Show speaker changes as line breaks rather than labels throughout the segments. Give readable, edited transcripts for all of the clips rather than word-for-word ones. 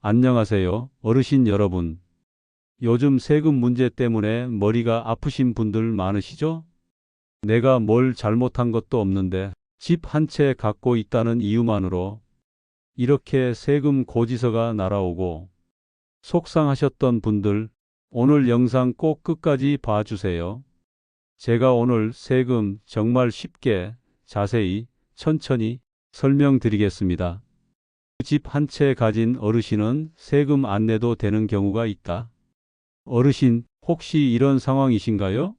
안녕하세요, 어르신 여러분. 요즘 세금 문제 때문에 머리가 아프신 분들 많으시죠? 내가 뭘 잘못한 것도 없는데 집 한 채 갖고 있다는 이유만으로 이렇게 세금 고지서가 날아오고 속상하셨던 분들, 오늘 영상 꼭 끝까지 봐주세요. 제가 오늘 세금 정말 쉽게, 자세히, 천천히 설명드리겠습니다. 집 한 채 가진 어르신은 세금 안 내도 되는 경우가 있다. 어르신, 혹시 이런 상황이신가요?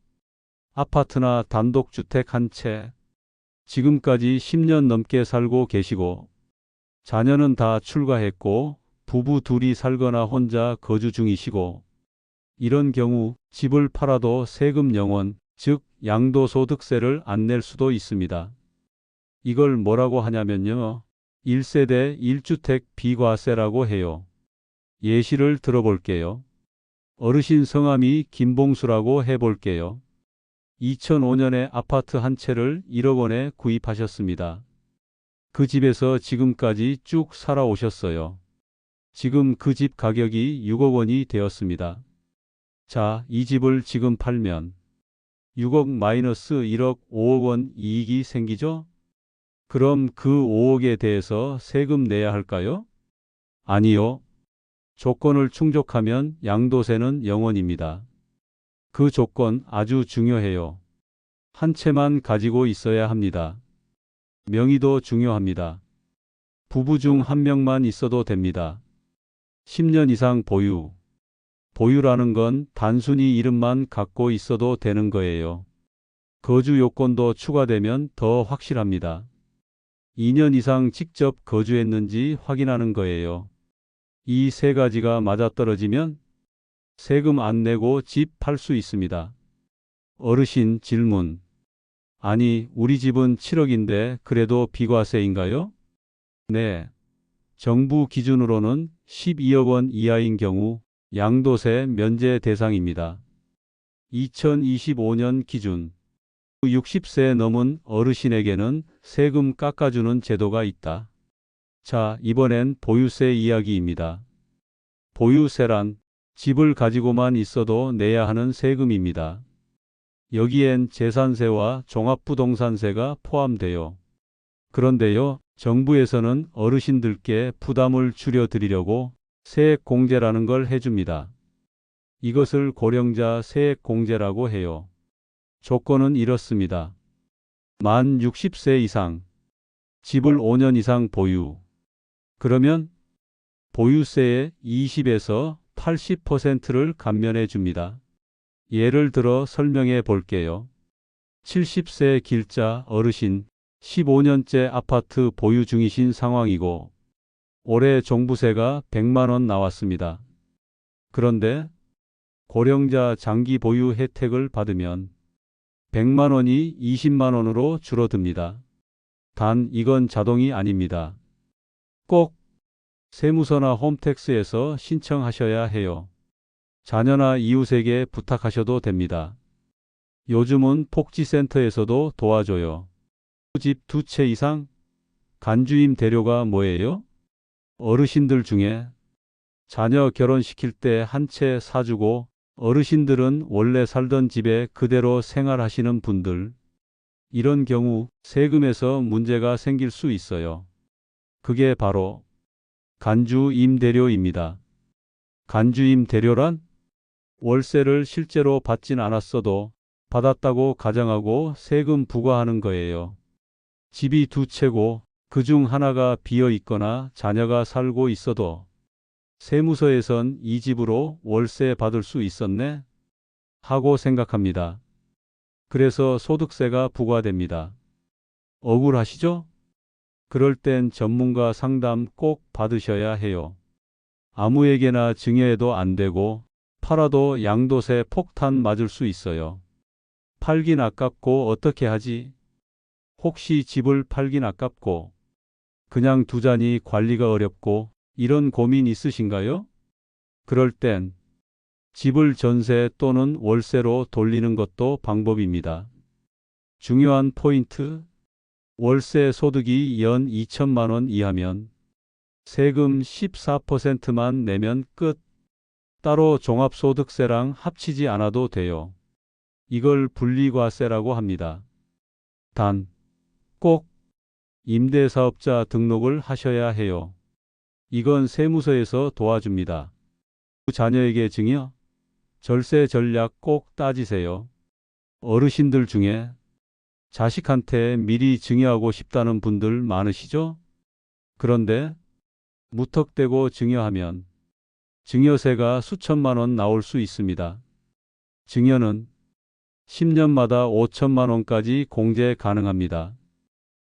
아파트나 단독주택 한 채, 지금까지 10년 넘게 살고 계시고, 자녀는 다 출가했고, 부부 둘이 살거나 혼자 거주 중이시고, 이런 경우 집을 팔아도 세금 영원, 즉 양도소득세를 안 낼 수도 있습니다. 이걸 뭐라고 하냐면요, 1세대 1주택 비과세라고 해요. 예시를 들어볼게요. 어르신 성함이 김봉수라고 해볼게요. 2005년에 아파트 한 채를 1억 원에 구입하셨습니다. 그 집에서 지금까지 쭉 살아오셨어요. 지금 그 집 가격이 6억 원이 되었습니다. 자, 이 집을 지금 팔면 6억 마이너스 1억 5억 원 이익이 생기죠? 그럼 그 5억에 대해서 세금 내야 할까요? 아니요. 조건을 충족하면 양도세는 0원입니다. 그 조건 아주 중요해요. 한 채만 가지고 있어야 합니다. 명의도 중요합니다. 부부 중 한 명만 있어도 됩니다. 10년 이상 보유. 보유라는 건 단순히 이름만 갖고 있어도 되는 거예요. 거주 요건도 추가되면 더 확실합니다. 2년 이상 직접 거주했는지 확인하는 거예요. 이 세 가지가 맞아떨어지면 세금 안 내고 집 팔 수 있습니다. 어르신 질문. 아니, 우리 집은 7억인데 그래도 비과세인가요? 네. 정부 기준으로는 12억 원 이하인 경우 양도세 면제 대상입니다. 2025년 기준 60세 넘은 어르신에게는 세금 깎아주는 제도가 있다. 자, 이번엔 보유세 이야기입니다. 보유세란 집을 가지고만 있어도 내야 하는 세금입니다. 여기엔 재산세와 종합부동산세가 포함돼요. 그런데요, 정부에서는 어르신들께 부담을 줄여드리려고 세액공제라는 걸 해줍니다. 이것을 고령자 세액공제라고 해요. 조건은 이렇습니다. 만 60세 이상, 집을 5년 이상 보유. 그러면 보유세의 20에서 80%를 감면해 줍니다. 예를 들어 설명해 볼게요. 70세 길자 어르신, 15년째 아파트 보유 중이신 상황이고, 올해 종부세가 100만 원 나왔습니다. 그런데 고령자 장기 보유 혜택을 받으면 100만 원이 20만 원으로 줄어듭니다. 단 이건 자동이 아닙니다. 꼭 세무서나 홈택스에서 신청하셔야 해요. 자녀나 이웃에게 부탁하셔도 됩니다. 요즘은 복지센터에서도 도와줘요. 집 2채 이상? 간주임 대료가 뭐예요? 어르신들 중에 자녀 결혼시킬 때 한 채 사주고 어르신들은 원래 살던 집에 그대로 생활하시는 분들. 이런 경우 세금에서 문제가 생길 수 있어요. 그게 바로 간주임대료입니다. 간주임대료란 월세를 실제로 받진 않았어도 받았다고 가정하고 세금 부과하는 거예요. 집이 2채고 그중 하나가 비어 있거나 자녀가 살고 있어도 세무서에선 이 집으로 월세 받을 수 있었네? 하고 생각합니다. 그래서 소득세가 부과됩니다. 억울하시죠? 그럴 땐 전문가 상담 꼭 받으셔야 해요. 아무에게나 증여해도 안 되고 팔아도 양도세 폭탄 맞을 수 있어요. 팔긴 아깝고 어떻게 하지? 혹시 집을 팔긴 아깝고 그냥 두자니 관리가 어렵고 이런 고민 있으신가요? 그럴 땐 집을 전세 또는 월세로 돌리는 것도 방법입니다. 중요한 포인트, 월세 소득이 연 2천만 원 이하면 세금 14%만 내면 끝. 따로 종합소득세랑 합치지 않아도 돼요. 이걸 분리과세라고 합니다. 단, 꼭 임대사업자 등록을 하셔야 해요. 이건 세무서에서 도와줍니다. 자녀에게 증여, 절세 전략 꼭 따지세요. 어르신들 중에 자식한테 미리 증여하고 싶다는 분들 많으시죠? 그런데 무턱대고 증여하면 증여세가 수천만 원 나올 수 있습니다. 증여는 10년마다 5천만 원까지 공제 가능합니다.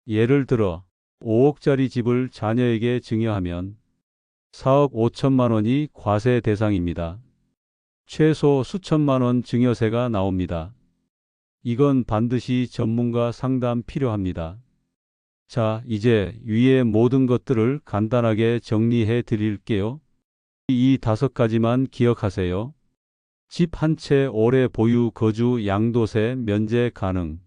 예를 들어 5억짜리 집을 자녀에게 증여하면 4억 5천만 원이 과세 대상입니다. 최소 수천만 원 증여세가 나옵니다. 이건 반드시 전문가 상담 필요합니다. 자, 이제 위의 모든 것들을 간단하게 정리해 드릴게요. 이 5가지만 기억하세요. 집 한 채 오래 보유 거주 양도세 면제 가능.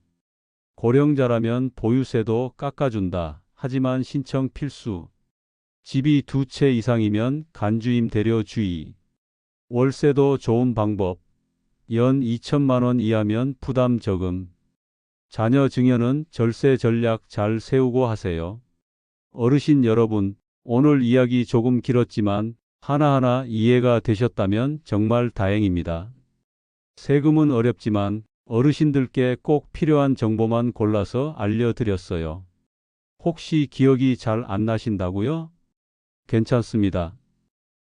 고령자라면 보유세도 깎아준다. 하지만 신청 필수. 집이 2채 이상이면 간주임 대려 주의. 월세도 좋은 방법. 연 2천만 원 이하면 부담 적음. 자녀 증여는 절세 전략 잘 세우고 하세요. 어르신 여러분, 오늘 이야기 조금 길었지만 하나하나 이해가 되셨다면 정말 다행입니다. 세금은 어렵지만 어르신들께 꼭 필요한 정보만 골라서 알려드렸어요. 혹시 기억이 잘 안 나신다고요? 괜찮습니다.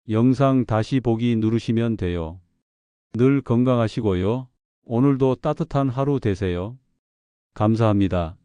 영상 다시 보기 누르시면 돼요. 늘 건강하시고요. 오늘도 따뜻한 하루 되세요. 감사합니다.